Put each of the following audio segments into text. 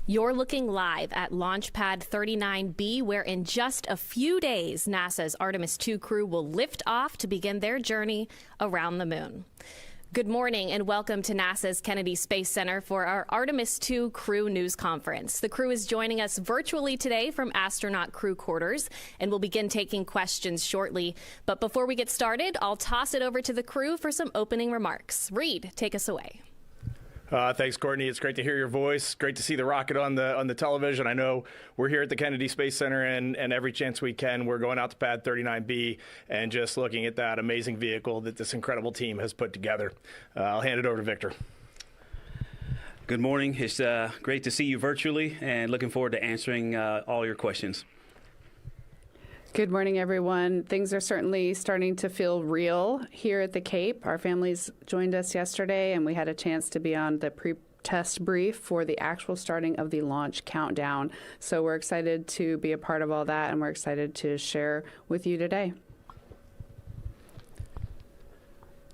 You're looking live at Launchpad 39B, where in just a few days, NASA's Artemis II crew will lift off to begin their journey around the moon. Good morning and welcome to NASA's Kennedy Space Center for our Artemis II Crew News Conference. The crew is joining us virtually today from astronaut crew quarters, and we'll begin taking questions shortly. But before we get started, I'll toss it over to the crew for some opening remarks. Reed, take us away. Thanks, Courtney. It's great to hear your voice. Great to see the rocket on the television. I know we're here at the Kennedy Space Center, and every chance we can, we're going out to Pad 39B and just looking at that amazing vehicle that this incredible team has put together. I'll hand it over to Victor. Good morning. It's great to see you virtually, and looking forward to answering all your questions. Good morning, everyone. Things are certainly starting to feel real here at the Cape. Our families joined us yesterday, and we had a chance to be on the pre-test brief for the actual starting of the launch countdown. So we're excited to be a part of all that, and we're excited to share with you today.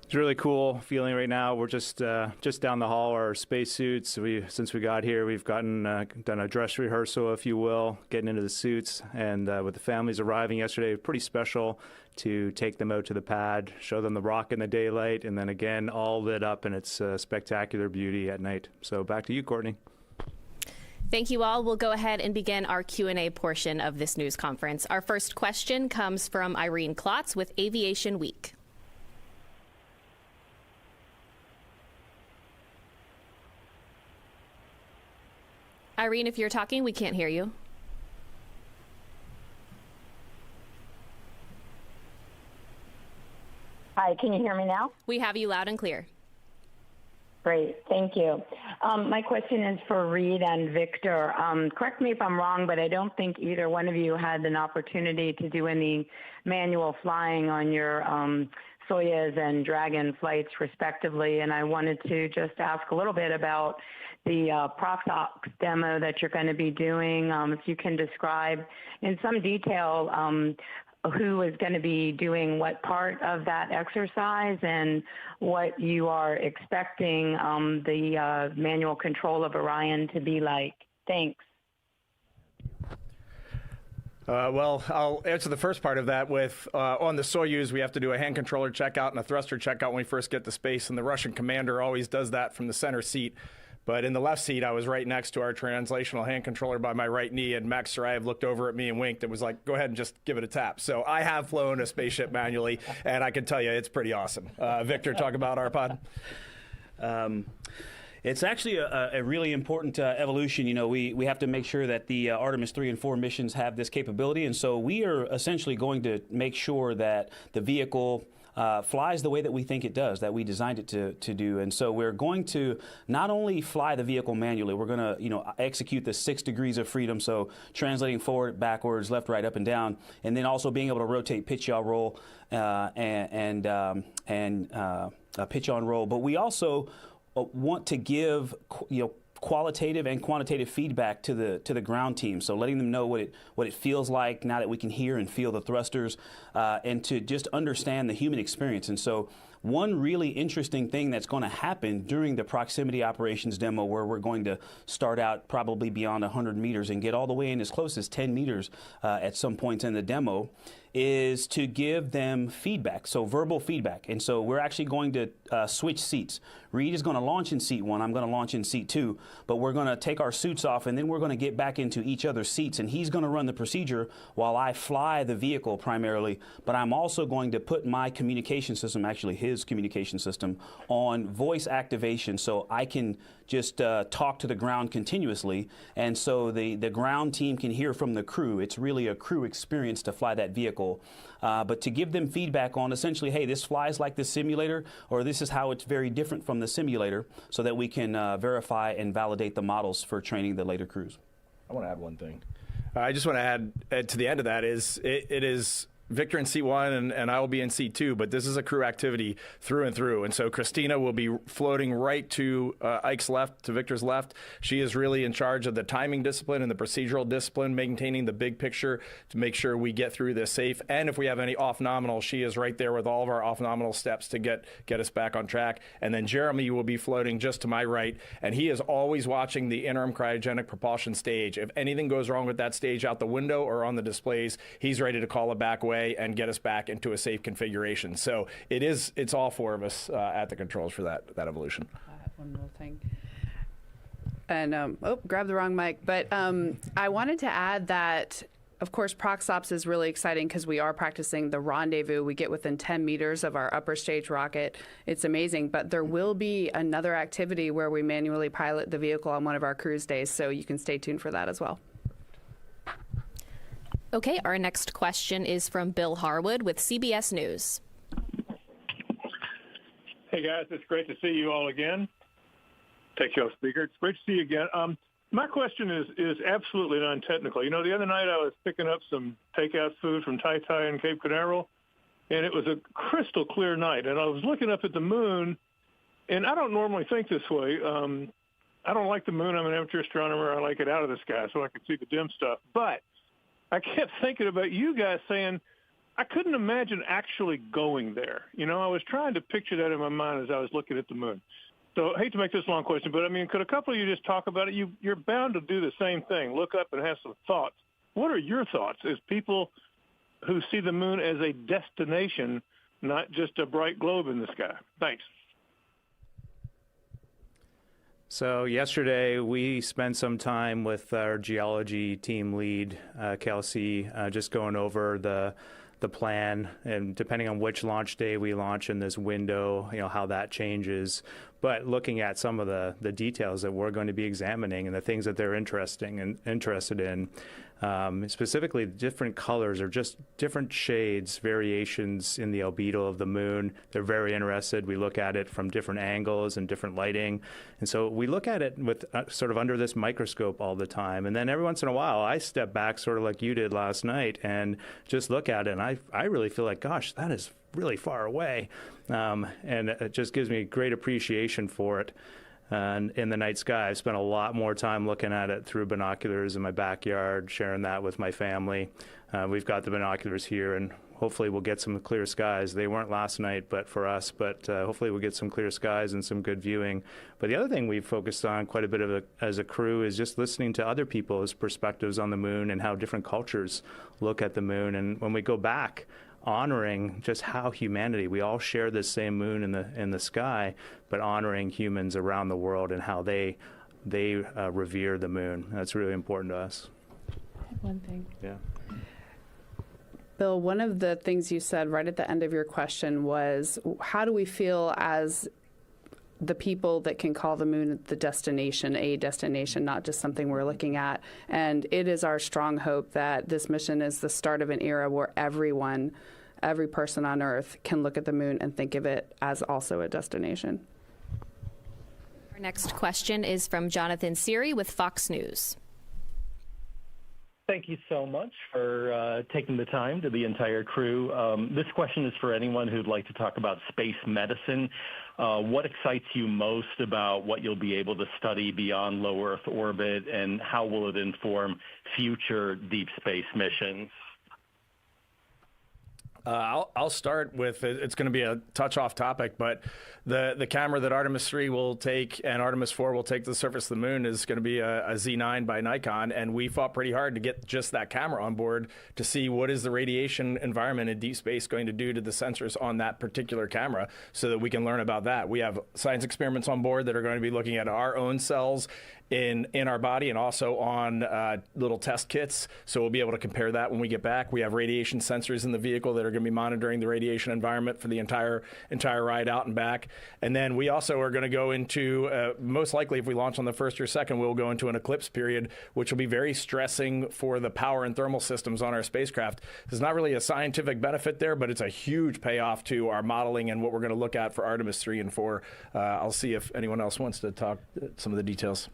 It's really cool feeling right now. We're just down the hall. Our spacesuits. Since we got here, we've done a dress rehearsal, if you will, getting into the suits. And with the families arriving yesterday, pretty special to take them out to the pad, show them the rock in the daylight, and then again all lit up in its spectacular beauty at night. So back to you, Courtney. Thank you all. We'll go ahead and begin our Q&A portion of this news conference. Our first question comes from Irene Klotz with Aviation Week. Irene, if you're talking, we can't hear you. Hi, can you hear me now? We have you loud and clear. Great, thank you. My question is for Reed and Victor. Correct me if I'm wrong, but I don't think either one of you had an opportunity to do any manual flying on your Soyuz and Dragon flights, respectively, and I wanted to just ask a little bit about the Proxox demo that you're going to be doing. If you can describe in some detail who is going to be doing what part of that exercise and what you are expecting the manual control of Orion to be like. Thanks. Well, I'll answer the first part of that with, on the Soyuz, we have to do a hand controller checkout and a thruster checkout when we first get to space, and the Russian commander always does that from the center seat. But in the left seat, I was right next to our translational hand controller by my right knee, and Max Sarayev looked over at me and winked and was like, go ahead and just give it a tap. So I have flown a spaceship manually, and I can tell you it's pretty awesome. Victor, talk about our pod. It's actually a really important evolution. You know, we have to make sure that the Artemis 3 and 4 missions have this capability, and so we are essentially going to make sure that the vehicle flies the way that we think it does, that we designed it to do. And so we're going to not only fly the vehicle manually, we're going to, execute the 6 degrees of freedom, so translating forward, backwards, left, right, up, and down, and then also being able to rotate, pitch, yaw, roll, and pitch on roll. But we also want to give, qualitative and quantitative feedback to the ground team, so letting them know what it feels like now that we can hear and feel the thrusters, and to just understand the human experience. And so one really interesting thing that's going to happen during the proximity operations demo, where we're going to start out probably beyond 100 meters and get all the way in as close as 10 meters at some points in the demo, is to give them feedback, so verbal feedback. And so we're actually going to switch seats. Reed is going to launch in seat 1, I'm going to launch in seat 2, but we're going to take our suits off and then we're going to get back into each other's seats, and he's going to run the procedure while I fly the vehicle primarily, but I'm also going to put my communication system, actually his communication system, on voice activation, so I can just talk to the ground continuously, and so the ground team can hear from the crew. It's really a crew experience to fly that vehicle, but to give them feedback on essentially, hey, this flies like the simulator, or this is how it's very different from the simulator, so that we can verify and validate the models for training the later crews. I want to add one thing. I just want to add to the end of that is it is Victor in seat 1 and I will be in seat 2, but this is a crew activity through and through. And so Christina will be floating right to Ike's left, to Victor's left. She is really in charge of the timing discipline and the procedural discipline, maintaining the big picture to make sure we get through this safe. And if we have any off nominal, she is right there with all of our off nominal steps to get us back on track. And then Jeremy will be floating just to my right, and he is always watching the interim cryogenic propulsion stage. If anything goes wrong with that stage out the window or on the displays, he's ready to call it back away and get us back into a safe configuration. So it's all 4 of us at the controls for that evolution. I have one more thing. And, grabbed the wrong mic. But I wanted to add that, of course, ProxOps is really exciting because we are practicing the rendezvous. We get within 10 meters of our upper stage rocket. It's amazing. But there will be another activity where we manually pilot the vehicle on one of our cruise days, so you can stay tuned for that as well. Okay, our next question is from Bill Harwood with CBS News. Hey, guys. It's great to see you all again. Take you off speaker. It's great to see you again. My question is absolutely non-technical. You know, the other night I was picking up some takeout food from Tai Tai in Cape Canaveral, and it was a crystal clear night. And I was looking up at the moon, and I don't normally think this way. I don't like the moon. I'm an amateur astronomer. I like it out of the sky so I can see the dim stuff. But I kept thinking about you guys saying, I couldn't imagine actually going there. You know, I was trying to picture that in my mind as I was looking at the moon. So I hate to make this a long question, but I mean, could a couple of you just talk about it? You're bound to do the same thing, look up and have some thoughts. What are your thoughts as people who see the moon as a destination, not just a bright globe in the sky? Thanks. So yesterday we spent some time with our geology team lead, Kelsey, just going over the plan, and depending on which launch day we launch in this window, you know, how that changes. But looking at some of the details that we're going to be examining and the things that they're interested in, specifically different colors or just different shades, variations in the albedo of the moon. They're very interested. We look at it from different angles and different lighting. And so we look at it with sort of under this microscope all the time. And then every once in a while, I step back sort of like you did last night and just look at it. And I really feel like, gosh, that is really far away. And it just gives me great appreciation for it. In the night sky, I've spent a lot more time looking at it through binoculars in my backyard, sharing that with my family. We've got the binoculars here, and hopefully we'll get some clear skies. They weren't last night, but for us, but hopefully we'll get some clear skies and some good viewing. But the other thing we've focused on quite a bit as a crew is just listening to other people's perspectives on the moon and how different cultures look at the moon. And when we go back, honoring just how humanity, we all share this same moon in the sky, but honoring humans around the world and how they revere the moon. That's really important to us. One thing. Yeah. Bill, one of the things you said right at the end of your question was, how do we feel as the people that can call the moon the destination, a destination, not just something we're looking at? And it is our strong hope that this mission is the start of an era where every person on Earth can look at the moon and think of it as also a destination. Our next question is from Jonathan Seary with Fox News. Thank you so much for taking the time, to the entire crew. This question is for anyone who'd like to talk about space medicine. What excites you most about what you'll be able to study beyond low Earth orbit, and how will it inform future deep space missions? I'll start with, it's going to be a touch-off topic, but the camera that Artemis 3 will take and Artemis 4 will take to the surface of the moon is going to be a Z9 by Nikon, and we fought pretty hard to get just that camera on board to see what is the radiation environment in deep space going to do to the sensors on that particular camera so that we can learn about that. We have science experiments on board that are going to be looking at our own cells in our body and also on little test kits, so we'll be able to compare that when we get back. We have radiation sensors in the vehicle that are going to be monitoring the radiation environment for the entire ride out and back. And then we also are going to go into, most likely if we launch on the 1st or 2nd, we'll go into an eclipse period, which will be very stressing for the power and thermal systems on our spacecraft. There's not really a scientific benefit there, but it's a huge payoff to our modeling and what we're going to look at for Artemis 3 and 4. I'll see if anyone else wants to talk some of the details.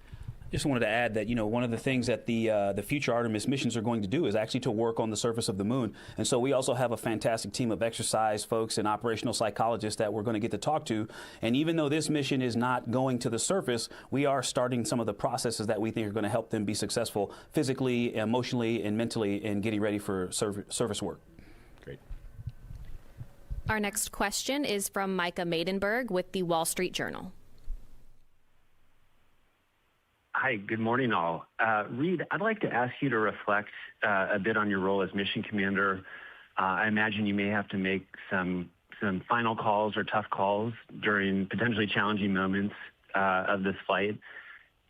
Just wanted to add that, one of the things that the future Artemis missions are going to do is actually to work on the surface of the moon. And so we also have a fantastic team of exercise folks and operational psychologists that we're going to get to talk to. And even though this mission is not going to the surface, we are starting some of the processes that we think are going to help them be successful physically, emotionally, and mentally in getting ready for service work. Great. Our next question is from Micah Maidenberg with the Wall Street Journal. Hi, good morning, all. Reed, I'd like to ask you to reflect a bit on your role as mission commander. I imagine you may have to make some final calls or tough calls during potentially challenging moments of this flight.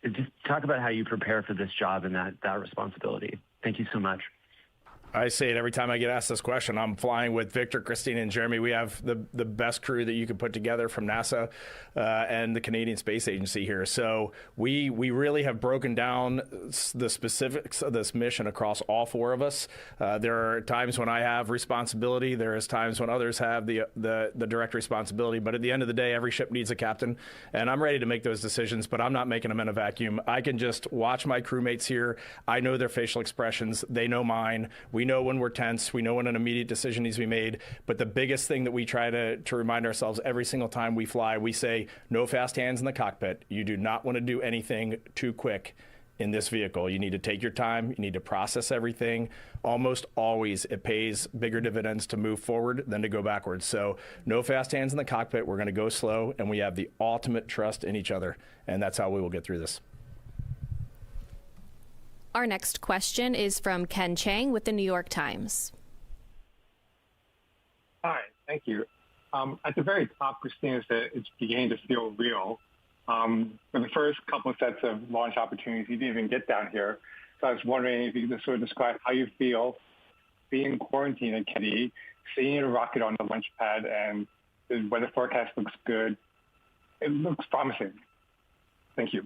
Just talk about how you prepare for this job and that responsibility. Thank you so much. I say it every time I get asked this question. I'm flying with Victor, Christina, and Jeremy. We have the best crew that you could put together from NASA and the Canadian Space Agency here. So we really have broken down the specifics of this mission across all four of us. There are times when I have responsibility. There is times when others have the direct responsibility. But at the end of the day, every ship needs a captain. And I'm ready to make those decisions, but I'm not making them in a vacuum. I can just watch my crewmates here. I know their facial expressions. They know mine. We know when we're tense. We know when an immediate decision needs to be made. But the biggest thing that we try to remind ourselves every single time we fly, we say, no fast hands in the cockpit. You do not want to do anything too quick in this vehicle. You need to take your time. You need to process everything. Almost always it pays bigger dividends to move forward than to go backwards. So no fast hands in the cockpit. We're going to go slow, and we have the ultimate trust in each other. And that's how we will get through this. Our next question is from Ken Chang with the New York Times. Hi, thank you. At the very top, Christina said it's beginning to feel real. For the first couple of sets of launch opportunities, you didn't even get down here. So I was wondering if you could sort of describe how you feel being in quarantine at Kennedy, seeing a rocket on the launch pad, and the weather forecast looks good. It looks promising. Thank you.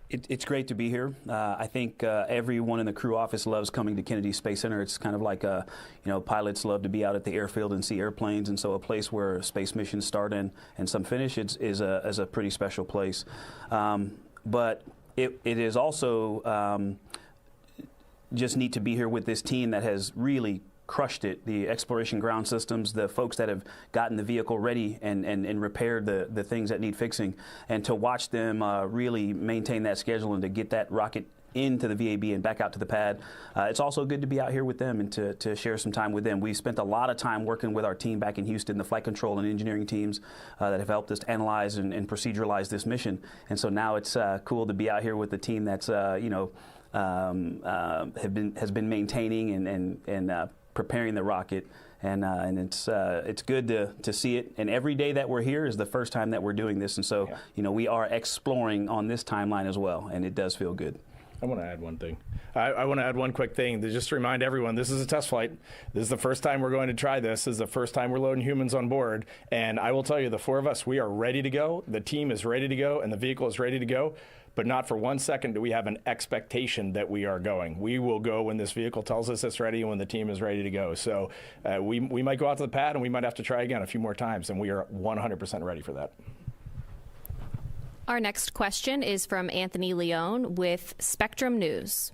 It's great to be here. I think everyone in the crew office loves coming to Kennedy Space Center. It's kind of like, pilots love to be out at the airfield and see airplanes, and so a place where space missions start and some finish is a pretty special place. But it is also just neat to be here with this team that has really crushed it. The exploration ground systems, the folks that have gotten the vehicle ready and repaired the things that need fixing, and to watch them really maintain that schedule and to get that rocket into the VAB and back out to the pad. It's also good to be out here with them and to share some time with them. We spent a lot of time working with our team back in Houston, the flight control and engineering teams that have helped us analyze and proceduralize this mission. And so now it's cool to be out here with the team that's has been maintaining and preparing the rocket, and it's good to see it. And every day that we're here is the first time that we're doing this, and so we are exploring on this timeline as well, and it does feel good. I want to add one thing. I want to add one quick thing to just remind everyone, this is a test flight. This is the first time we're going to try this. This is the first time we're loading humans on board. And I will tell you, the four of us, we are ready to go. The team is ready to go, and the vehicle is ready to go. But not for 1 second do we have an expectation that we are going. We will go when this vehicle tells us it's ready and when the team is ready to go. So we might go out to the pad and we might have to try again a few more times, and we are 100% ready for that. Our next question is from Anthony Leone with Spectrum News.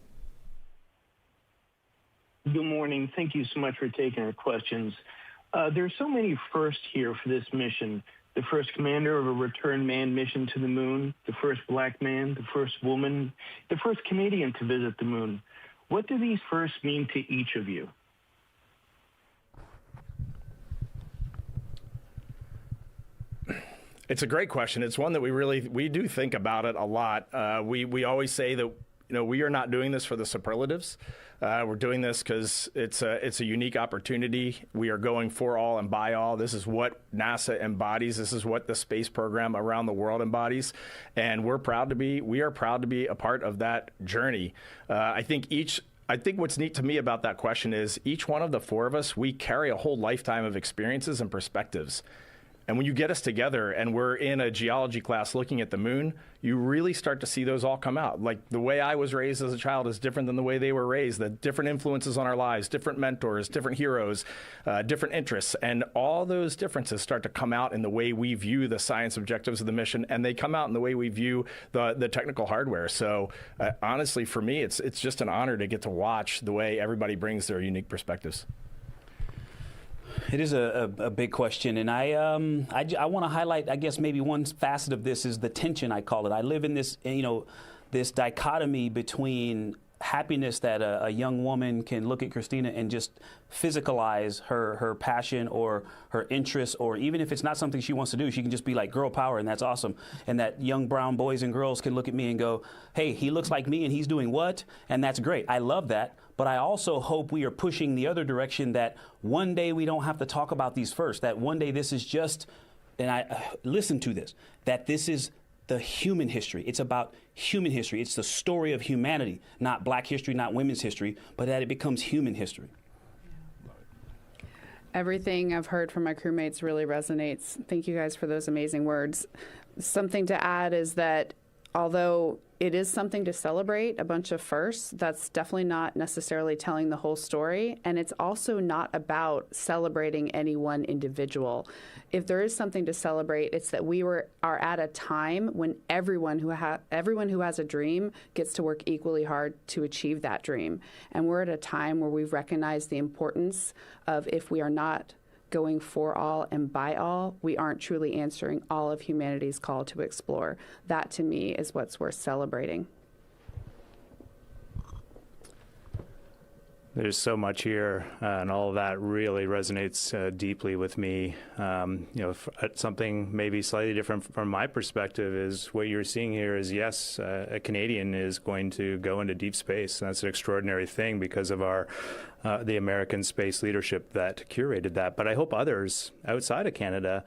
Good morning. Thank you so much for taking our questions. There are so many firsts here for this mission. The first commander of a return manned mission to the moon, the first black man, the first woman, the first Canadian to visit the moon. What do these firsts mean to each of you? It's a great question. It's one that we do think about it a lot. We always say that we are not doing this for the superlatives. We're doing this because it's a unique opportunity. We are going for all and by all. This is what NASA embodies. This is what the space program around the world embodies, and we are proud to be a part of that journey. I think what's neat to me about that question is each one of the four of us, we carry a whole lifetime of experiences and perspectives. And when you get us together and we're in a geology class looking at the moon, you really start to see those all come out. Like the way I was raised as a child is different than the way they were raised, the different influences on our lives, different mentors, different heroes, different interests. And all those differences start to come out in the way we view the science objectives of the mission, and they come out in the way we view the technical hardware. So honestly, for me, it's just an honor to get to watch the way everybody brings their unique perspectives. It is a big question, and I want to highlight, I guess, maybe one facet of this is the tension, I call it. I live in this, this dichotomy between happiness that a young woman can look at Christina and just physicalize her passion or her interest, or even if it's not something she wants to do, she can just be like girl power, and that's awesome. And that young brown boys and girls can look at me and go, hey, he looks like me and he's doing what? And that's great. I love that. But I also hope we are pushing the other direction, that one day we don't have to talk about these first, that one day this is just, and I listen to this, that this is the human history. It's about human history. It's the story of humanity, not black history, not women's history, but that it becomes human history. Everything I've heard from my crewmates really resonates. Thank you guys for those amazing words. Something to add is that although it is something to celebrate, a bunch of firsts, that's definitely not necessarily telling the whole story. And it's also not about celebrating any one individual. If there is something to celebrate, it's that we are at a time when everyone who has a dream gets to work equally hard to achieve that dream. And we're at a time where we've recognized the importance of, if we are not going for all and by all, we aren't truly answering all of humanity's call to explore. That, to me, is what's worth celebrating. There's so much here, and all of that really resonates deeply with me. Something maybe slightly different from my perspective is what you're seeing here is, yes, a Canadian is going to go into deep space. And that's an extraordinary thing because of the American space leadership that curated that. But I hope others outside of Canada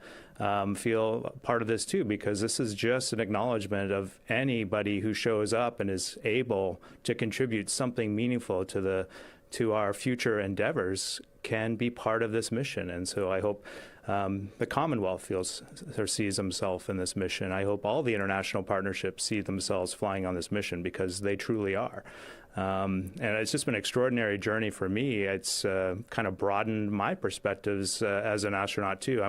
feel part of this too, because this is just an acknowledgement of anybody who shows up and is able to contribute something meaningful to our future endeavors can be part of this mission. And so I hope the Commonwealth feels or sees himself in this mission. I hope all the international partnerships see themselves flying on this mission, because they truly are. And it's just been an extraordinary journey for me. It's kind of broadened my perspectives as an astronaut too.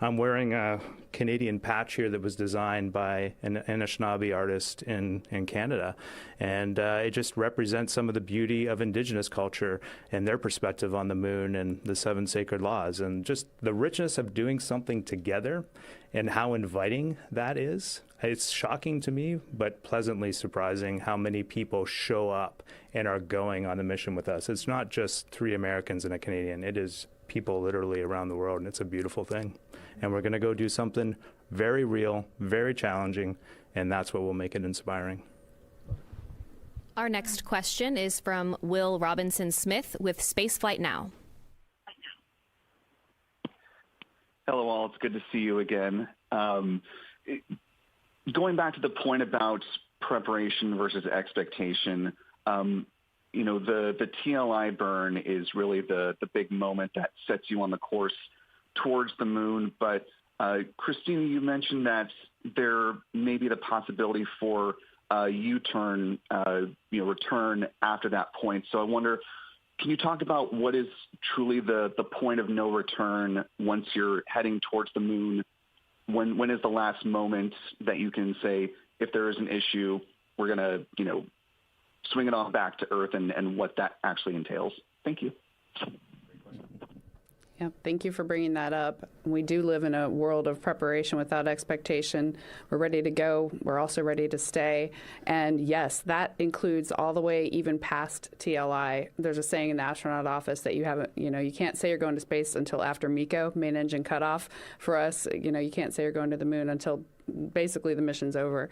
I'm wearing a Canadian patch here that was designed by an Anishinaabe artist in Canada, and it just represents some of the beauty of Indigenous culture and their perspective on the moon and the 7 sacred laws, and just the richness of doing something together and how inviting that is. It's shocking to me, but pleasantly surprising how many people show up and are going on the mission with us. It's not just 3 Americans and a Canadian. It is people literally around the world, and it's a beautiful thing. And we're going to go do something very real, very challenging, and that's what will make it inspiring. Our next question is from Will Robinson-Smith with Spaceflight Now. Hello, all. It's good to see you again. Going back to the point about preparation versus expectation, the TLI burn is really the big moment that sets you on the course towards the moon. But Christina, you mentioned that there may be the possibility for a U-turn, return after that point. So I wonder, can you talk about what is truly the point of no return once you're heading towards the moon? When is the last moment that you can say, if there is an issue, we're going to, swing it all back to Earth, and what that actually entails? Thank you. Yeah, thank you for bringing that up. We do live in a world of preparation without expectation. We're ready to go. We're also ready to stay. And yes, that includes all the way even past TLI. There's a saying in the astronaut office that you can't say you're going to space until after MECO, main engine cutoff. For us, you can't say you're going to the moon until basically the mission's over.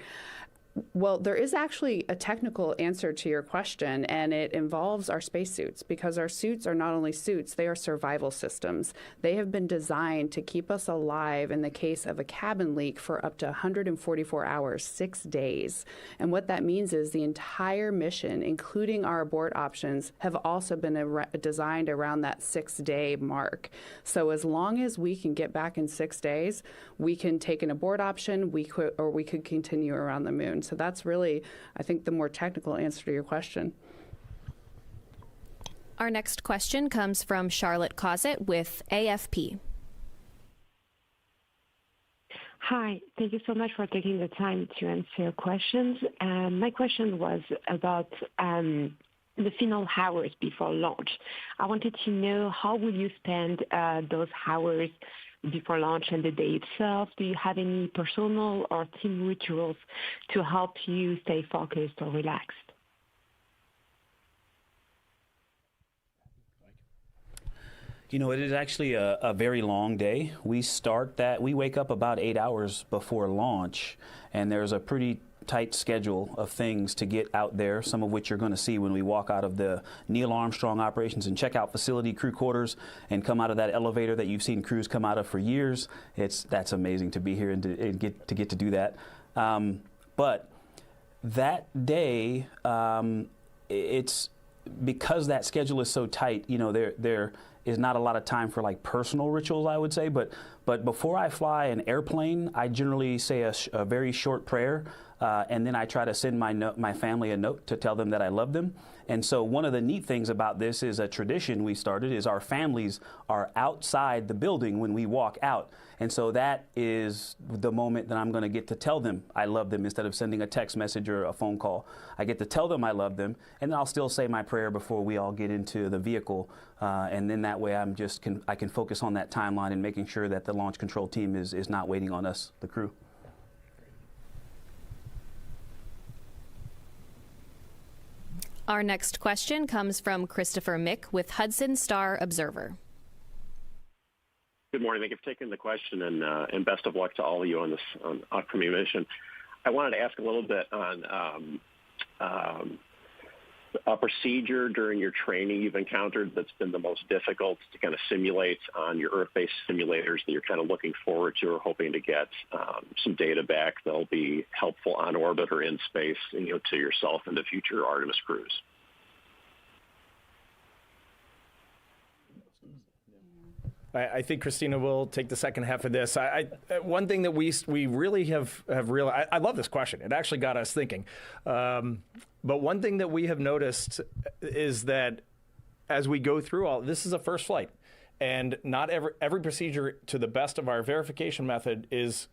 Well, there is actually a technical answer to your question, and it involves our spacesuits, because our suits are not only suits, they are survival systems. They have been designed to keep us alive in the case of a cabin leak for up to 144 hours, 6 days. And what that means is the entire mission, including our abort options, have also been designed around that 6-day mark. So as long as we can get back in 6 days, we can take an abort option, we could continue around the moon. So that's really, I think, the more technical answer to your question. Our next question comes from Charlotte Causet with AFP. Hi, thank you so much for taking the time to answer questions. My question was about the final hours before launch. I wanted to know, how will you spend those hours before launch and the day itself? Do you have any personal or team rituals to help you stay focused or relaxed? You know, it is actually a very long day. We wake up about 8 hours before launch, and there's a pretty tight schedule of things to get out there, some of which you're going to see when we walk out of the Neil Armstrong Operations and Checkout Facility crew quarters and come out of that elevator that you've seen crews come out of for years. That's amazing to be here and get to do that. But that day, it's because that schedule is so tight. You know, there is not a lot of time for like personal rituals, I would say. But before I fly an airplane, I generally say a very short prayer. And then I try to send my family a note to tell them that I love them. And so one of the neat things about this is a tradition we started is our families are outside the building when we walk out. And so that is the moment that I'm going to get to tell them I love them instead of sending a text message or a phone call. I get to tell them I love them, and then I'll still say my prayer before we all get into the vehicle. And then that way I can focus on that timeline and making sure that the launch control team is not waiting on us, the crew. Our next question comes from Christopher Mick with Hudson Star Observer. Good morning. Thank you for taking the question, and best of luck to all of you on this upcoming mission. I wanted to ask a little bit on a procedure during your training you've encountered that's been the most difficult to kind of simulate on your Earth-based simulators that you're kind of looking forward to or hoping to get some data back that'll be helpful on orbit or in space, to yourself and to future Artemis crews. I think Christina will take the second half of this. One thing that we really have realized, I love this question. It actually got us thinking. But one thing that we have noticed is that as we go through all, this is a first flight. And not every procedure, to the best of our verification method, it's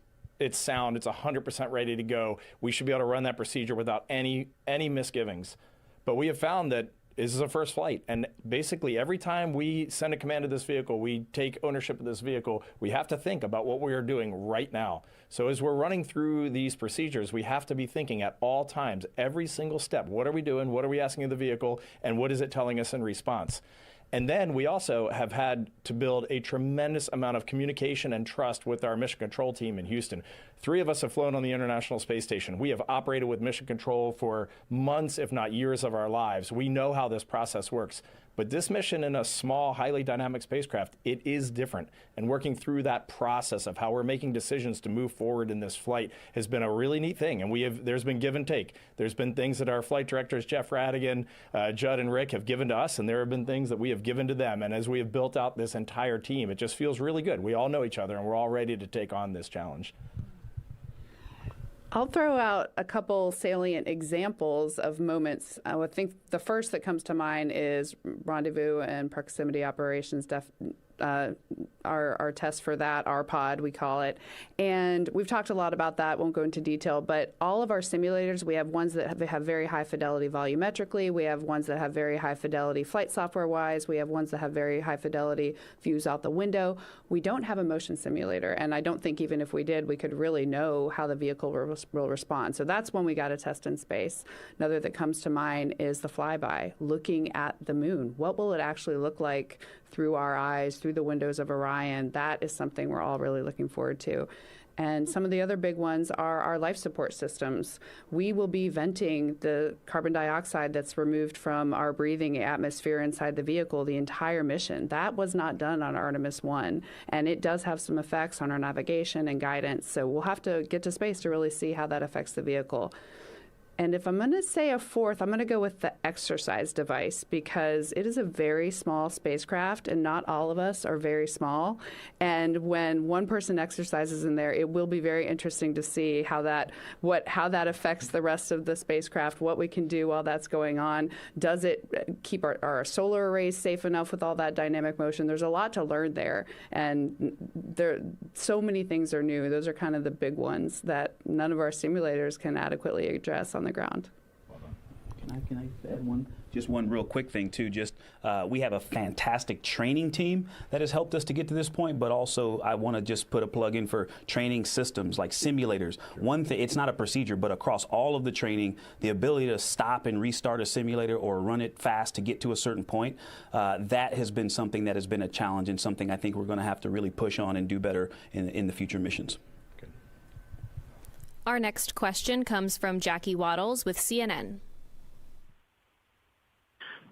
sound. It's 100% ready to go. We should be able to run that procedure without any misgivings. But we have found that this is a first flight, and basically every time we send a command to this vehicle, we take ownership of this vehicle, we have to think about what we are doing right now. So as we're running through these procedures, we have to be thinking at all times, every single step, what are we doing, what are we asking of the vehicle, and what is it telling us in response? And then we also have had to build a tremendous amount of communication and trust with our mission control team in Houston. 3 of us have flown on the International Space Station. We have operated with mission control for months, if not years of our lives. We know how this process works. But this mission in a small, highly dynamic spacecraft, it is different. And working through that process of how we're making decisions to move forward in this flight has been a really neat thing. And there's been give and take. There's been things that our flight directors, Jeff Radigan, Judd, and Rick have given to us, and there have been things that we have given to them. And as we have built out this entire team, it just feels really good. We all know each other, and we're all ready to take on this challenge. I'll throw out a couple salient examples of moments. I think the first that comes to mind is rendezvous and proximity operations, our test for that, our pod, we call it. And we've talked a lot about that, won't go into detail, but all of our simulators, we have ones that have very high fidelity volumetrically, we have ones that have very high fidelity flight software-wise, we have ones that have very high fidelity views out the window. We don't have a motion simulator, and I don't think even if we did, we could really know how the vehicle will respond. So that's one we got to test in space. Another that comes to mind is the flyby, looking at the moon. What will it actually look like through our eyes, through the windows of Orion. That is something we're all really looking forward to. And some of the other big ones are our life support systems. We will be venting the carbon dioxide that's removed from our breathing atmosphere inside the vehicle the entire mission. That was not done on Artemis 1, and it does have some effects on our navigation and guidance. So we'll have to get to space to really see how that affects the vehicle. And if I'm going to say a fourth, I'm going to go with the exercise device, because it is a very small spacecraft, and not all of us are very small. And when one person exercises in there, it will be very interesting to see how that affects the rest of the spacecraft, what we can do while that's going on. Does it keep our solar arrays safe enough with all that dynamic motion? There's a lot to learn there, and so many things are new. Those are kind of the big ones that none of our simulators can adequately address on the ground. Can I add one? Just one real quick thing too. Just we have a fantastic training team that has helped us to get to this point, but also I want to just put a plug in for training systems like simulators. One thing, it's not a procedure, but across all of the training, the ability to stop and restart a simulator or run it fast to get to a certain point, that has been something that has been a challenge, and something I think we're going to have to really push on and do better in the future missions. Our next question comes from Jackie Waddles with CNN.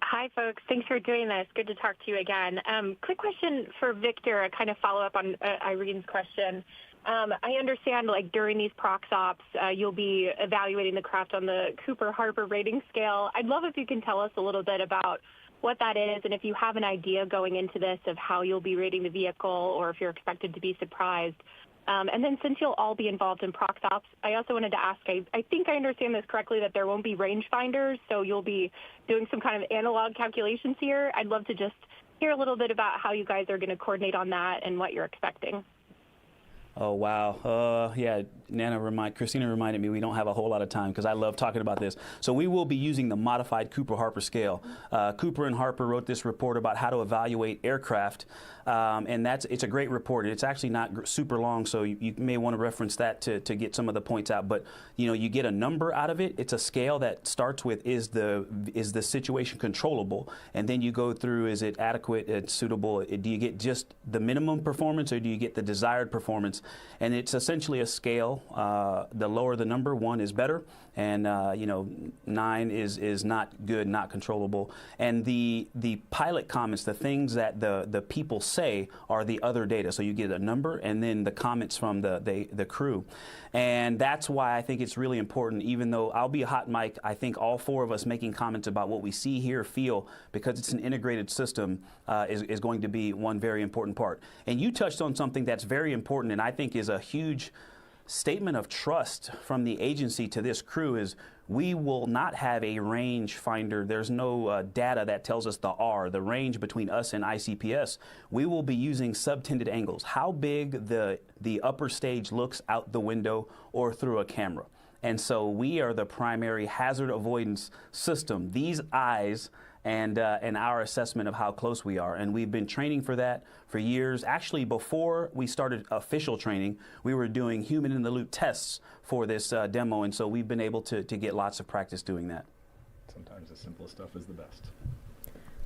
Hi, folks. Thanks for doing this. Good to talk to you again. Quick question for Victor, a kind of follow-up on Irene's question. I understand, like, during these prox ops, you'll be evaluating the craft on the Cooper-Harper rating scale. I'd love if you can tell us a little bit about what that is, and if you have an idea going into this of how you'll be rating the vehicle, or if you're expected to be surprised. And then, since you'll all be involved in prox ops, I also wanted to ask, I think I understand this correctly, that there won't be rangefinders, so you'll be doing some kind of analog calculations here. I'd love to just hear a little bit about how you guys are going to coordinate on that and what you're expecting. Oh, wow. Yeah, Christina reminded me we don't have a whole lot of time, because I love talking about this. So we will be using the modified Cooper-Harper scale. Cooper and Harper wrote this report about how to evaluate aircraft, and it's a great report. It's actually not super long, so you may want to reference that to get some of the points out. But you get a number out of it. It's a scale that starts with is the situation controllable, and then you go through, is it adequate, it's suitable. Do you get just the minimum performance, or do you get the desired performance? And it's essentially a scale. The lower the number, 1 is better, and 9 is not good, not controllable. And the pilot comments, the things that the people say, are the other data. So you get a number, and then the comments from the crew. And that's why I think it's really important, even though I'll be a hot mic, I think all 4 of us making comments about what we see, hear, feel, because it's an integrated system, is going to be one very important part. And you touched on something that's very important, and I think is a huge statement of trust from the agency to this crew, is we will not have a range finder. There's no data that tells us the range between us and ICPS. We will be using subtended angles, how big the upper stage looks out the window or through a camera. And so we are the primary hazard avoidance system, these eyes and our assessment of how close we are. And we've been training for that for years. Actually, before we started official training, we were doing human-in-the-loop tests for this demo, and so we've been able to get lots of practice doing that. Sometimes the simplest stuff is the best.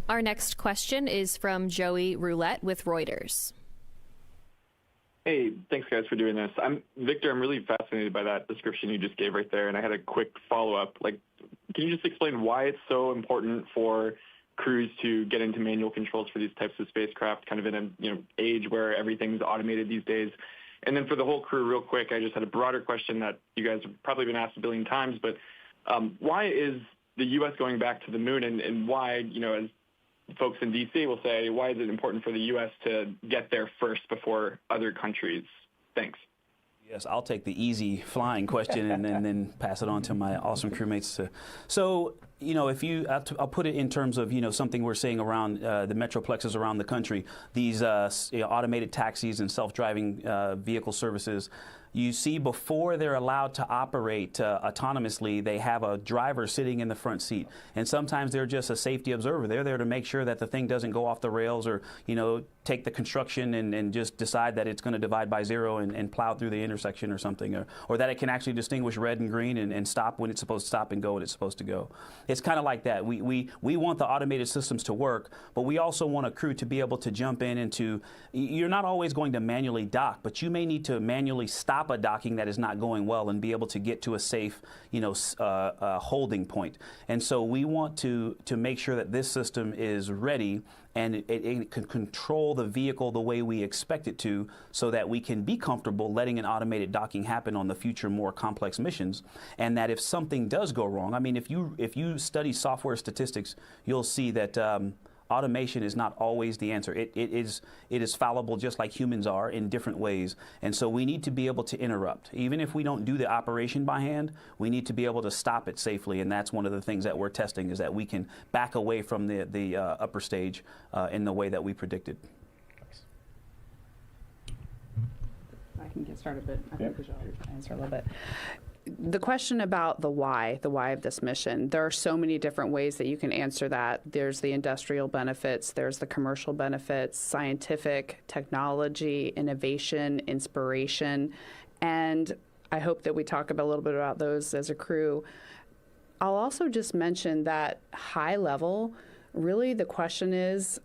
Our next question is from Joey Roulette with Reuters. Hey, thanks guys for doing this. Victor, I'm really fascinated by that description you just gave right there, and I had a quick follow-up. Can you just explain why it's so important for crews to get into manual controls for these types of spacecraft, kind of in an age where everything's automated these days? And then for the whole crew, real quick, I just had a broader question that you guys have probably been asked a billion times, but why is the U.S. going back to the moon, and why, as folks in D.C. will say, why is it important for the U.S. to get there first before other countries? Thanks. Yes, I'll take the easy flying question and then pass it on to my awesome crewmates. So, I'll put it in terms of, something we're seeing around the metroplexes around the country, these automated taxis and self-driving vehicle services. You see, before they're allowed to operate autonomously, they have a driver sitting in the front seat. And sometimes they're just a safety observer. They're there to make sure that the thing doesn't go off the rails, or, take the construction and just decide that it's going to divide by 0 and plow through the intersection or something, or that it can actually distinguish red and green and stop when it's supposed to stop and go when it's supposed to go. it's kind of like that. We want the automated systems to work, but we also want a crew to be able to jump in and to, you're not always going to manually dock, but you may need to manually stop a docking that is not going well and be able to get to a safe, holding point. And so we want to make sure that this system is ready and it can control the vehicle the way we expect it to, so that we can be comfortable letting an automated docking happen on the future more complex missions. And that if something does go wrong, I mean, if you study software statistics, you'll see that automation is not always the answer. It is fallible just like humans are in different ways. And so we need to be able to interrupt. Even if we don't do the operation by hand, we need to be able to stop it safely. And that's one of the things that we're testing, is that we can back away from the upper stage in the way that we predicted. I can get started, but I think we should answer a little bit. The question about the why of this mission, there are so many different ways that you can answer that. There's the industrial benefits, there's the commercial benefits, scientific, technology, innovation, inspiration, and I hope that we talk a little bit about those as a crew. I'll also just mention that high level, really the question is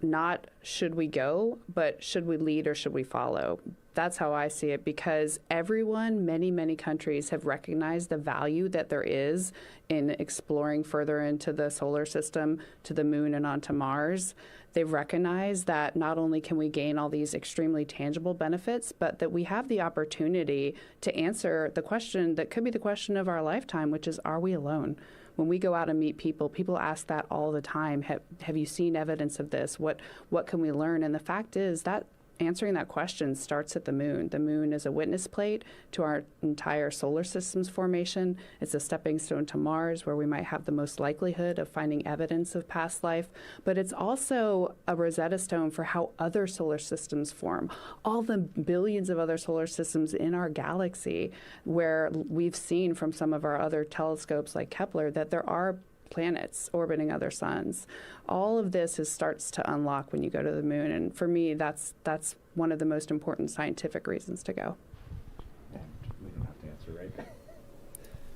not should we go, but should we lead or should we follow? That's how I see it, because everyone, many countries have recognized the value that there is in exploring further into the solar system, to the moon and onto Mars. They've recognized that not only can we gain all these extremely tangible benefits, but that we have the opportunity to answer the question that could be the question of our lifetime, which is, are we alone? When we go out and meet people, people ask that all the time. Have you seen evidence of this? What can we learn? And the fact is that answering that question starts at the moon. The moon is a witness plate to our entire solar system's formation. It's a stepping stone to Mars, where we might have the most likelihood of finding evidence of past life. But it's also a Rosetta Stone for how other solar systems form. All the billions of other solar systems in our galaxy, where we've seen from some of our other telescopes like Kepler that there are planets orbiting other suns. All of this starts to unlock when you go to the moon, and for me, that's one of the most important scientific reasons to go. We don't have to answer, right?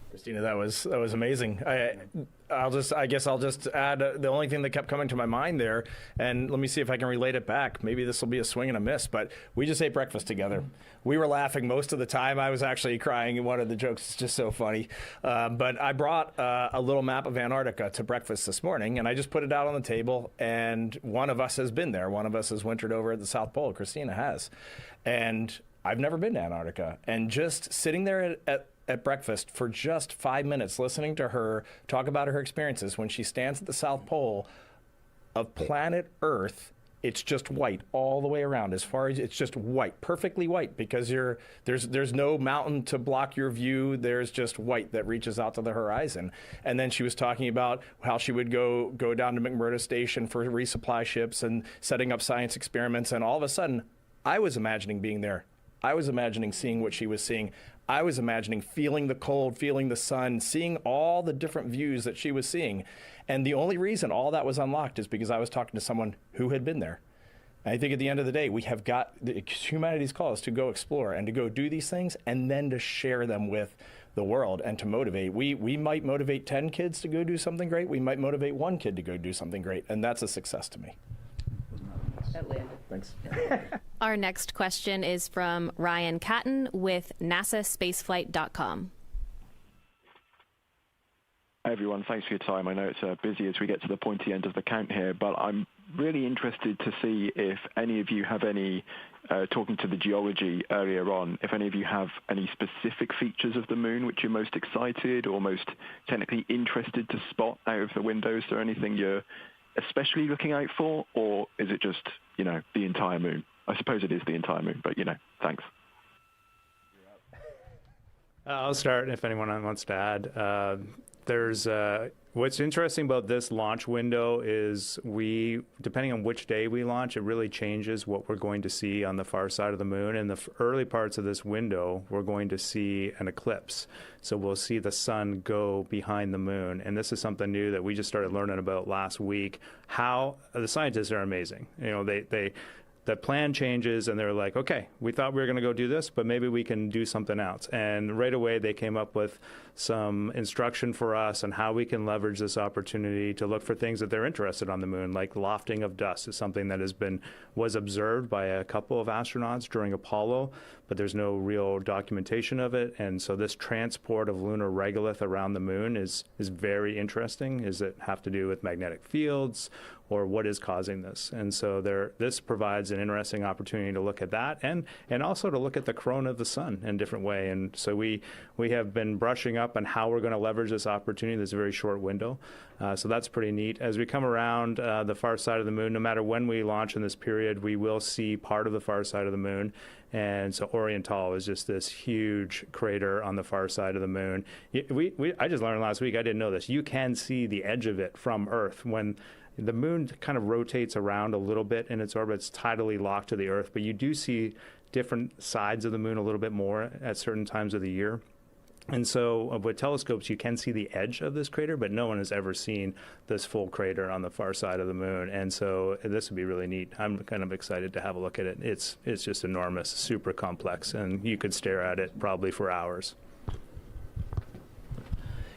Christina, that was amazing. I guess I'll just add the only thing that kept coming to my mind there, and let me see if I can relate it back. Maybe this will be a swing and a miss, but we just ate breakfast together. We were laughing most of the time. I was actually crying, and one of the jokes is just so funny. But I brought a little map of Antarctica to breakfast this morning, and I just put it out on the table, and one of us has been there. One of us has wintered over at the South Pole. Christina has. And I've never been to Antarctica. And just sitting there at breakfast for just 5 minutes, listening to her talk about her experiences when she stands at the South Pole of planet Earth. It's just white all the way around. As far as it's just white, perfectly white, because there's no mountain to block your view. There's just white that reaches out to the horizon. And then she was talking about how she would go down to McMurdo Station for resupply ships and setting up science experiments. And all of a sudden, I was imagining being there. I was imagining seeing what she was seeing. I was imagining feeling the cold, feeling the sun, seeing all the different views that she was seeing. And the only reason all that was unlocked is because I was talking to someone who had been there. And I think at the end of the day, we have got humanity's call is to go explore and to go do these things and then to share them with the world and to motivate. We might motivate 10 kids to go do something great. We might motivate one kid to go do something great. And that's a success to me. Thanks. Our next question is from Ryan Catton with NASAspaceflight.com. Hi, everyone. Thanks for your time. I know it's busy as we get to the pointy end of the count here, but I'm really interested to see if any of you have any, talking to the geology earlier on, if any of you have any specific features of the moon which you're most excited or most technically interested to spot out of the window. Is there anything you're especially looking out for, or is it just, the entire moon? I suppose it is the entire moon, but, thanks. I'll start if anyone wants to add. There's what's interesting about this launch window is depending on which day we launch, it really changes what we're going to see on the far side of the moon. In the early parts of this window, we're going to see an eclipse. So we'll see the sun go behind the moon. And this is something new that we just started learning about last week. How the scientists are amazing. the plan changes and they're like, okay, we thought we were going to go do this, but maybe we can do something else. And right away they came up with some instruction for us on how we can leverage this opportunity to look for things that they're interested on the moon, like lofting of dust is something that was observed by a couple of astronauts during Apollo, but there's no real documentation of it. And so this transport of lunar regolith around the moon is very interesting. Does it have to do with magnetic fields, or what is causing this? And so this provides an interesting opportunity to look at that, and also to look at the corona of the sun in a different way. And so we have been brushing up on how we're going to leverage this opportunity, this very short window. So that's pretty neat. As we come around the far side of the moon, no matter when we launch in this period, we will see part of the far side of the moon. And so Oriental is just this huge crater on the far side of the moon. I just learned last week, I didn't know this, you can see the edge of it from Earth. When the moon kind of rotates around a little bit in its orbit, it's tidally locked to the Earth, but you do see different sides of the moon a little bit more at certain times of the year. And so with telescopes, you can see the edge of this crater, but no one has ever seen this full crater on the far side of the moon. And so this would be really neat. I'm kind of excited to have a look at it. It's just enormous, super complex, and you could stare at it probably for hours.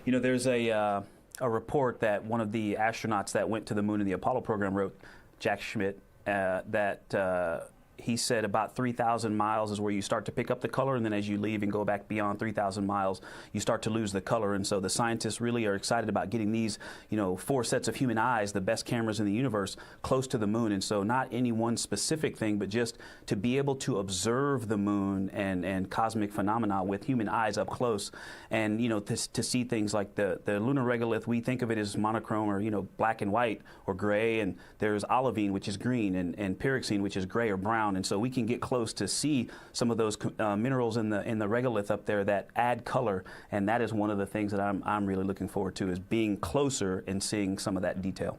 You know, there's a report that one of the astronauts that went to the moon in the Apollo program wrote, Jack Schmidt, that he said about 3,000 miles is where you start to pick up the color, and then as you leave and go back beyond 3,000 miles, you start to lose the color. And so the scientists really are excited about getting these, 4 sets of human eyes, the best cameras in the universe, close to the moon. And so not any one specific thing, but just to be able to observe the moon and cosmic phenomena with human eyes up close, and to see things like the lunar regolith. We think of it as monochrome, or black and white or gray, and there's olivine, which is green, and pyroxene, which is gray or brown. And so we can get close to see some of those minerals in the regolith up there that add color, and that is one of the things that I'm really looking forward to, is being closer and seeing some of that detail.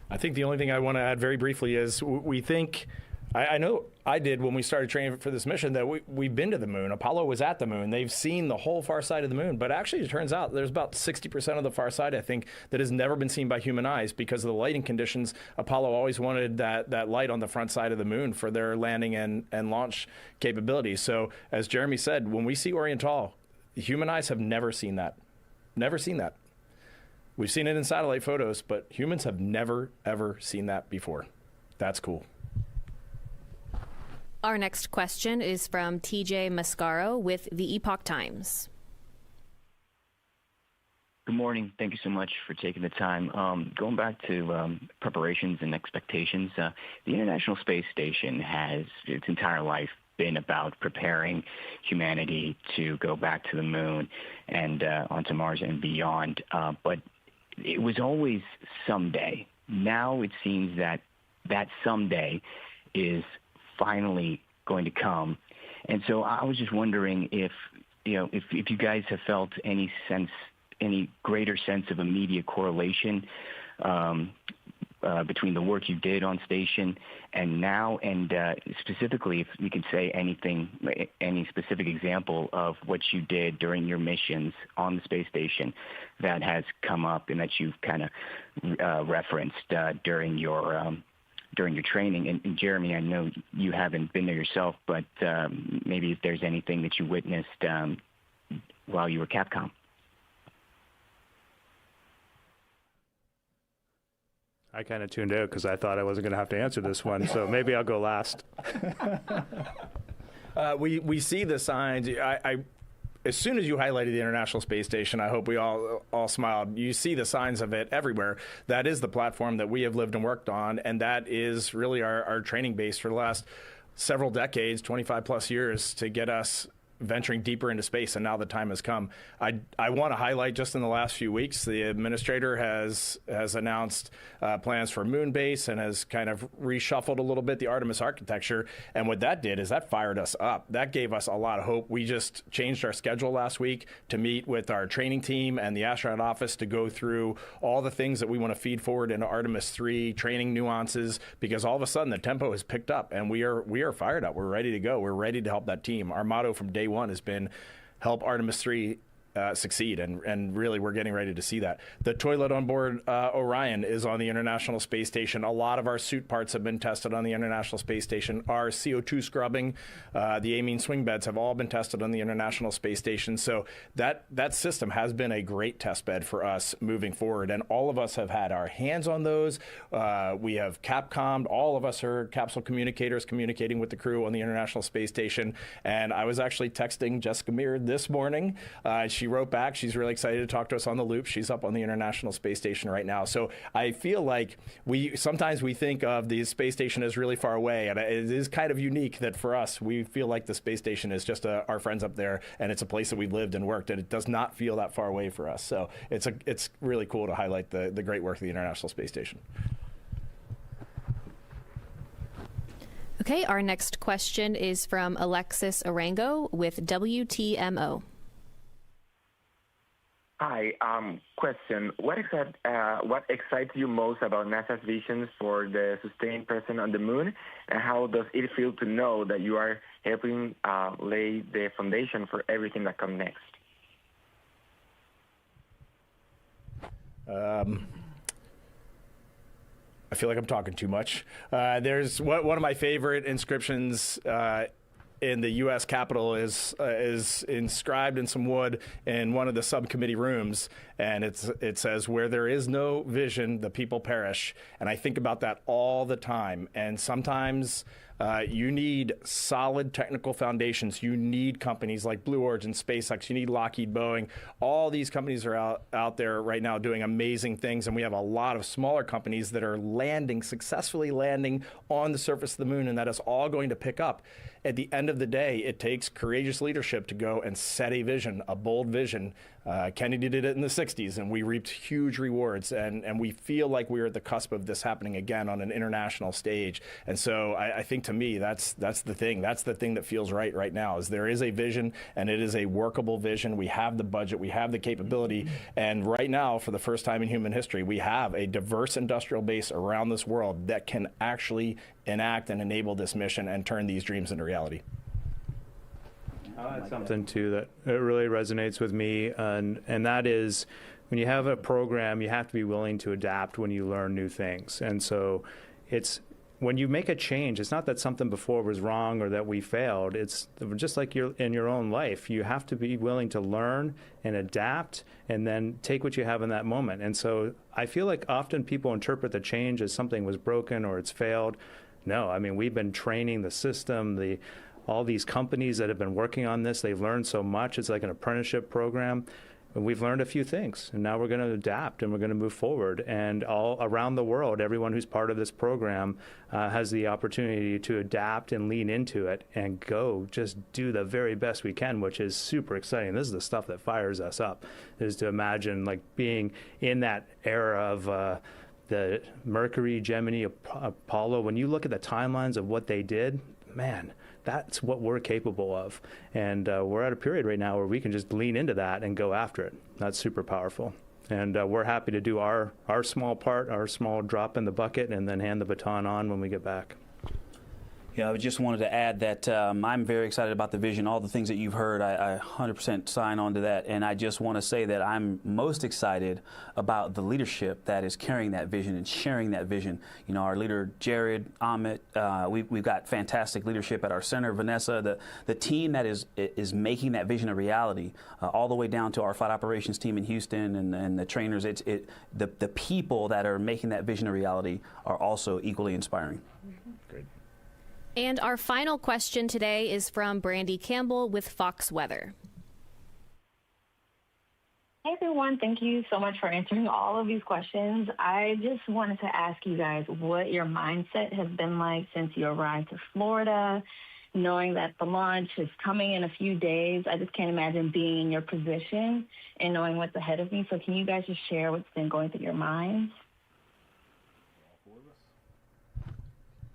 I think the only thing I want to add very briefly is we think, I know I did when we started training for this mission, that we've been to the moon. Apollo was at the moon. They've seen the whole far side of the moon. But actually, it turns out there's about 60% of the far side, I think, that has never been seen by human eyes because of the lighting conditions. Apollo always wanted that light on the front side of the moon for their landing and launch capabilities. So as Jeremy said, when we see Oriental, human eyes have never seen that. Never seen that. We've seen it in satellite photos, but humans have never, ever seen that before. That's cool. Our next question is from TJ Mascaro with the Epoch Times. Good morning. Thank you so much for taking the time. Going back to preparations and expectations, the International Space Station has its entire life been about preparing humanity to go back to the moon and onto Mars and beyond. But it was always someday. Now it seems that someday is finally going to come. And so I was just wondering if you guys have felt any greater sense of immediate correlation between the work you did on station and now, and specifically if you could say any specific example of what you did during your missions on the space station that has come up and that you've kind of referenced during your training. And Jeremy, I know you haven't been there yourself, but maybe if there's anything that you witnessed while you were Capcom. I kind of tuned out because I thought I wasn't going to have to answer this one, so maybe I'll go last. We see the signs. As soon as you highlighted the International Space Station, I hope we all smiled. You see the signs of it everywhere. That is the platform that we have lived and worked on, and that is really our training base for the last several decades, 25 plus years, to get us venturing deeper into space, and now the time has come. I want to highlight, just in the last few weeks, the administrator has announced plans for moon base and has kind of reshuffled a little bit the Artemis architecture. And what that did is that fired us up. That gave us a lot of hope. We just changed our schedule last week to meet with our training team and the astronaut office to go through all the things that we want to feed forward into Artemis 3, training nuances, because all of a sudden the tempo has picked up and we are fired up. We're ready to go. We're ready to help that team. Our motto from day one has been help Artemis 3 succeed. And really, we're getting ready to see that. The toilet on board Orion is on the International Space Station. A lot of our suit parts have been tested on the International Space Station. Our CO2 scrubbing, the amine swing beds have all been tested on the International Space Station. So that system has been a great test bed for us moving forward. And all of us have had our hands on those. We have Capcommed. All of us are capsule communicators communicating with the crew on the International Space Station. And I was actually texting Jessica Meir this morning. She wrote back. She's really excited to talk to us on the loop. She's up on the International Space Station right now. So I feel like sometimes we think of the space station as really far away. And it is kind of unique that for us, we feel like the space station is just our friends up there. And it's a place that we've lived and worked. And it does not feel that far away for us. So it's really cool to highlight the great work of the International Space Station. Okay, our next question is from Alexis Arango with WTMO. Hi, question. What excites you most about NASA's visions for the sustained presence on the moon, and how does it feel to know that you are helping lay the foundation for everything that comes next? I feel like I'm talking too much. There's one of my favorite inscriptions in the U.S. Capitol is inscribed in some wood in one of the subcommittee rooms, and it says, "Where there is no vision, the people perish." And I think about that all the time. And sometimes you need solid technical foundations. You need companies like Blue Origin, SpaceX. You need Lockheed, Boeing. All these companies are out there right now doing amazing things, and we have a lot of smaller companies that are successfully landing on the surface of the moon, and that is all going to pick up. At the end of the day, it takes courageous leadership to go and set a vision, a bold vision. Kennedy did it in the 60s, and we reaped huge rewards. And we feel like we're at the cusp of this happening again on an international stage. And so I think, to me, that's the thing. That's the thing that feels right now, is there is a vision, and it is a workable vision. We have the budget. We have the capability. And right now, for the first time in human history, we have a diverse industrial base around this world that can actually enact and enable this mission and turn these dreams into reality. I'll add something too that it really resonates with me, and that is, when you have a program, you have to be willing to adapt when you learn new things. And so it's when you make a change, it's not that something before was wrong or that we failed. It's just like in your own life. You have to be willing to learn and adapt and then take what you have in that moment. And so I feel like often people interpret the change as something was broken or it's failed. No, I mean, we've been training the system, all these companies that have been working on this, they've learned so much. It's like an apprenticeship program. And we've learned a few things, and now we're going to adapt and we're going to move forward. And all around the world, everyone who's part of this program has the opportunity to adapt and lean into it and just do the very best we can, which is super exciting. This is the stuff that fires us up, is to imagine like being in that era of the Mercury, Gemini, Apollo. When you look at the timelines of what they did, man, that's what we're capable of. And we're at a period right now where we can just lean into that and go after it. That's super powerful. And we're happy to do our small part, our small drop in the bucket, and then hand the baton on when we get back. Yeah, I just wanted to add that I'm very excited about the vision. All the things that you've heard, I 100% sign on to that. And I just want to say that I'm most excited about the leadership that is carrying that vision and sharing that vision. You know, our leader, Jared, Amit, we've got fantastic leadership at our center, Vanessa, the team that is making that vision a reality, all the way down to our flight operations team in Houston and the trainers. The people that are making that vision a reality are also equally inspiring. Great. And our final question today is from Brandy Campbell with Fox Weather. Hey, everyone. Thank you so much for answering all of these questions. I just wanted to ask you guys what your mindset has been like since you arrived to Florida, knowing that the launch is coming in a few days. I just can't imagine being in your position and knowing what's ahead of me. So can you guys just share what's been going through your minds?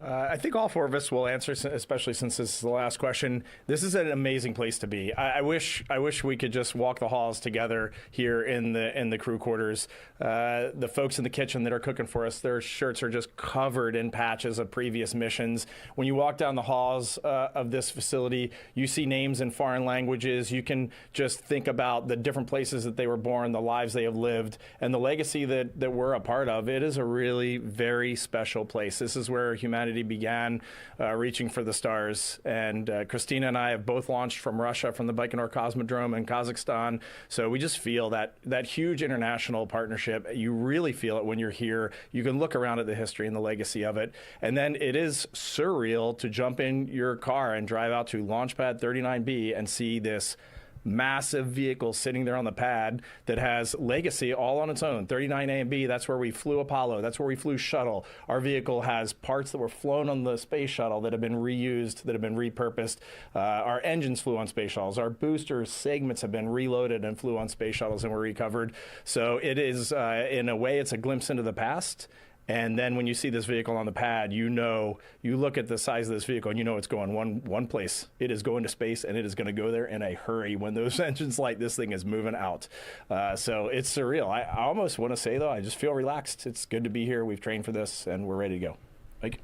I think all four of us will answer, especially since this is the last question. This is an amazing place to be. I wish we could just walk the halls together here in the crew quarters. The folks in the kitchen that are cooking for us, their shirts are just covered in patches of previous missions. When you walk down the halls of this facility, you see names in foreign languages. You can just think about the different places that they were born, the lives they have lived, and the legacy that we're a part of. It is a really very special place. This is where humanity began reaching for the stars. And Christina and I have both launched from Russia, from the Baikonur Cosmodrome in Kazakhstan. So we just feel that huge international partnership. You really feel it when you're here. You can look around at the history and the legacy of it. And then it is surreal to jump in your car and drive out to Launchpad 39B and see this massive vehicle sitting there on the pad that has legacy all on its own. 39A and B, that's where we flew Apollo. That's where we flew shuttle. Our vehicle has parts that were flown on the space shuttle that have been reused, that have been repurposed. Our engines flew on space shuttles. Our booster segments have been reloaded and flew on space shuttles and were recovered. So it is, in a way, it's a glimpse into the past. And then when you see this vehicle on the pad, you look at the size of this vehicle and you know it's going one place. It is going to space, and it is going to go there in a hurry. When those engines light, this thing is moving out. So it's surreal. I almost want to say, though, I just feel relaxed. It's good to be here. We've trained for this, and we're ready to go. Mike?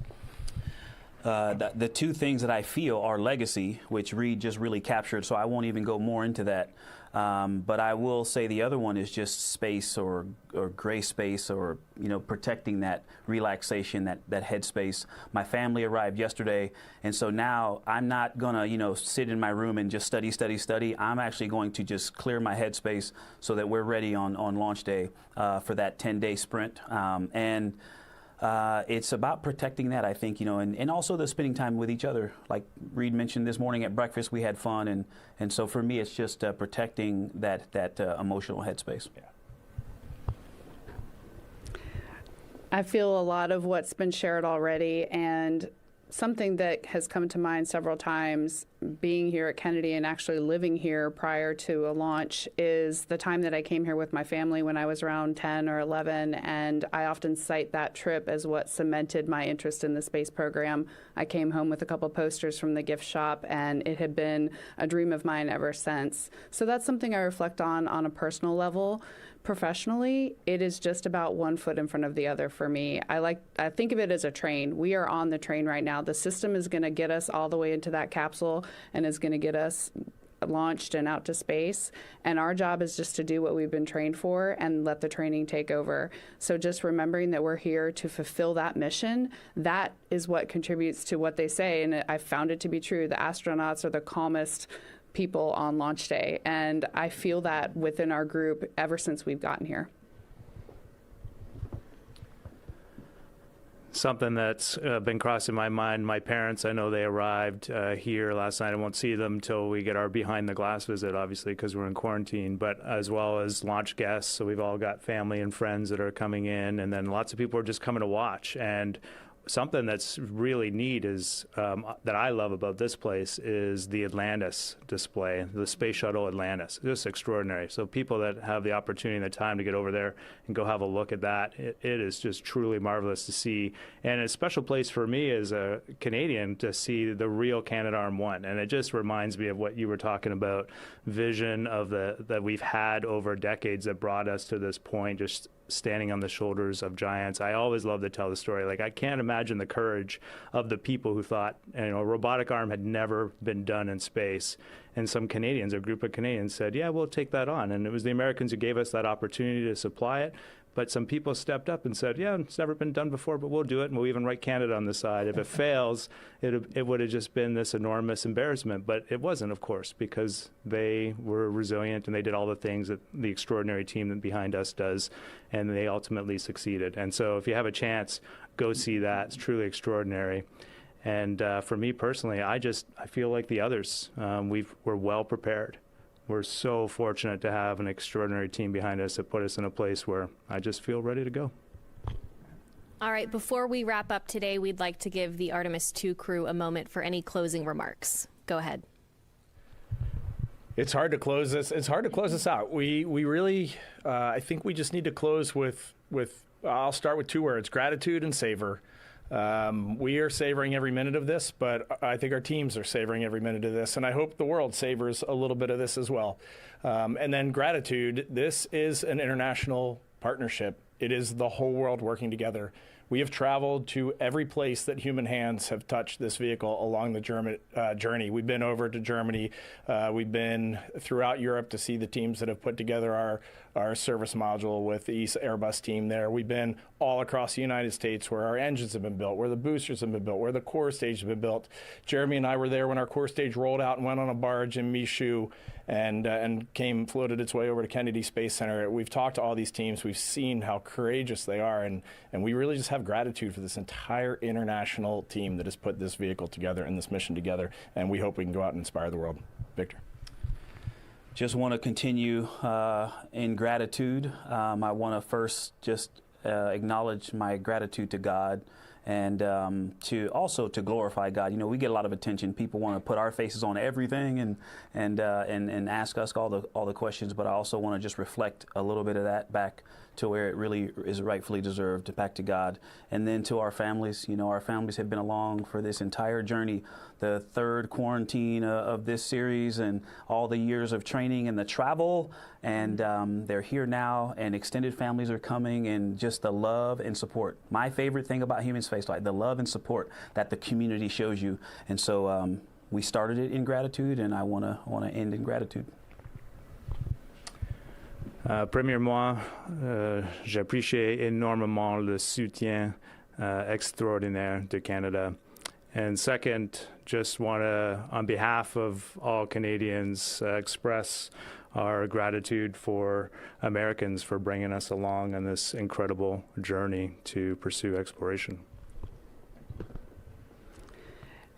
The two things that I feel are legacy, which Reed just really captured, so I won't even go more into that. But I will say the other one is just space or gray space, or protecting that relaxation, that headspace. My family arrived yesterday, and so now I'm not gonna sit in my room and just study. I'm actually going to just clear my headspace so that we're ready on launch day for that 10-day sprint. It's about protecting that, I think, and also the spending time with each other. Like Reed mentioned this morning at breakfast, we had fun, and so for me, it's just protecting that emotional headspace. Yeah. I feel a lot of what's been shared already, and something that has come to mind several times being here at Kennedy and actually living here prior to a launch is the time that I came here with my family when I was around 10 or 11, and I often cite that trip as what cemented my interest in the space program. I came home with a couple posters from the gift shop, and it had been a dream of mine ever since. So that's something I reflect on a personal level. Professionally, it is just about one foot in front of the other for me. I think of it as a train. We are on the train right now. The system is going to get us all the way into that capsule and is going to get us launched and out to space. And our job is just to do what we've been trained for and let the training take over. So just remembering that we're here to fulfill that mission, that is what contributes to what they say. And I found it to be true. The astronauts are the calmest people on launch day, and I feel that within our group ever since we've gotten here. Something that's been crossing my mind, my parents, I know they arrived here last night. I won't see them until we get our behind the glass visit, obviously, because we're in quarantine, but as well as launch guests. So we've all got family and friends that are coming in, and then lots of people are just coming to watch. And something that's really neat is that I love about this place is the Atlantis display, the Space Shuttle Atlantis. Just extraordinary. So people that have the opportunity and the time to get over there and go have a look at that, it is just truly marvelous to see. And a special place for me as a Canadian to see the real Canadarm1. And it just reminds me of what you were talking about, vision of that we've had over decades that brought us to this point, just standing on the shoulders of giants. I always love to tell the story. Like, I can't imagine the courage of the people who thought, a robotic arm had never been done in space. And some Canadians, a group of Canadians said, yeah, we'll take that on. And it was the Americans who gave us that opportunity to supply it. But some people stepped up and said, yeah, it's never been done before, but we'll do it, and we'll even write Canada on the side. If it fails, it would have just been this enormous embarrassment. But it wasn't, of course, because they were resilient and they did all the things that the extraordinary team that behind us does, and they ultimately succeeded. And so if you have a chance, go see that. It's truly extraordinary. And for me personally, I feel like the others. We're well prepared. We're so fortunate to have an extraordinary team behind us that put us in a place where I just feel ready to go. All right, before we wrap up today, we'd like to give the Artemis II crew a moment for any closing remarks. Go ahead. It's hard to close this. It's hard to close this out. We really, I think we just need to close with I'll start with two words: gratitude and savor. We are savoring every minute of this, but I think our teams are savoring every minute of this, and I hope the world savors a little bit of this as well. And then gratitude. This is an international partnership. It is the whole world working together. We have traveled to every place that human hands have touched this vehicle along the journey. We've been over to Germany. We've been throughout Europe to see the teams that have put together our service module with the Airbus team there. We've been all across the United States where our engines have been built, where the boosters have been built, where the core stage has been built. Jeremy and I were there when our core stage rolled out and went on a barge in Michoud and floated its way over to Kennedy Space Center. We've talked to all these teams. We've seen how courageous they are, and we really just have gratitude for this entire international team that has put this vehicle together and this mission together, and we hope we can go out and inspire the world. Victor. Just want to continue in gratitude. I want to first just acknowledge my gratitude to God, and to glorify God. You know, we get a lot of attention. People want to put our faces on everything and ask us all the questions. But I also want to just reflect a little bit of that back to where it really is rightfully deserved, back to God. And then to our families. You know, our families have been along for this entire journey, the third quarantine of this series, and all the years of training and the travel. And they're here now, and extended families are coming, and just the love and support. My favorite thing about Human Spaceflight, the love and support that the community shows you. And so we started it in gratitude, and I want to end in gratitude. Premièrement, j'apprécie énormément le soutien extraordinaire de Canada. And second, just want to, on behalf of all Canadians, express our gratitude for Americans for bringing us along on this incredible journey to pursue exploration.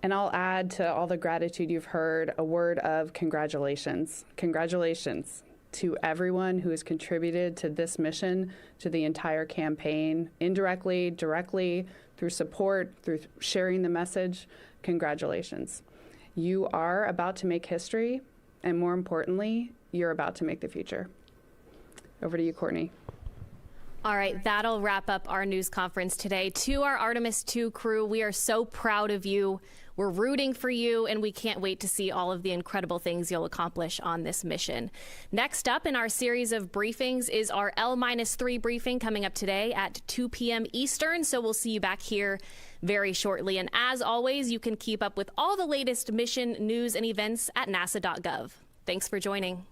And I'll add to all the gratitude you've heard a word of congratulations. Congratulations to everyone who has contributed to this mission, to the entire campaign, indirectly, directly, through support, through sharing the message. Congratulations. You are about to make history, and more importantly, you're about to make the future. Over to you, Courtney. All right, that'll wrap up our news conference today. To our Artemis II crew, we are so proud of you. We're rooting for you, and we can't wait to see all of the incredible things you'll accomplish on this mission. Next up in our series of briefings is our L-3 briefing coming up today at 2 p.m. Eastern, so we'll see you back here very shortly. And as always, you can keep up with all the latest mission news and events at nasa.gov. Thanks for joining.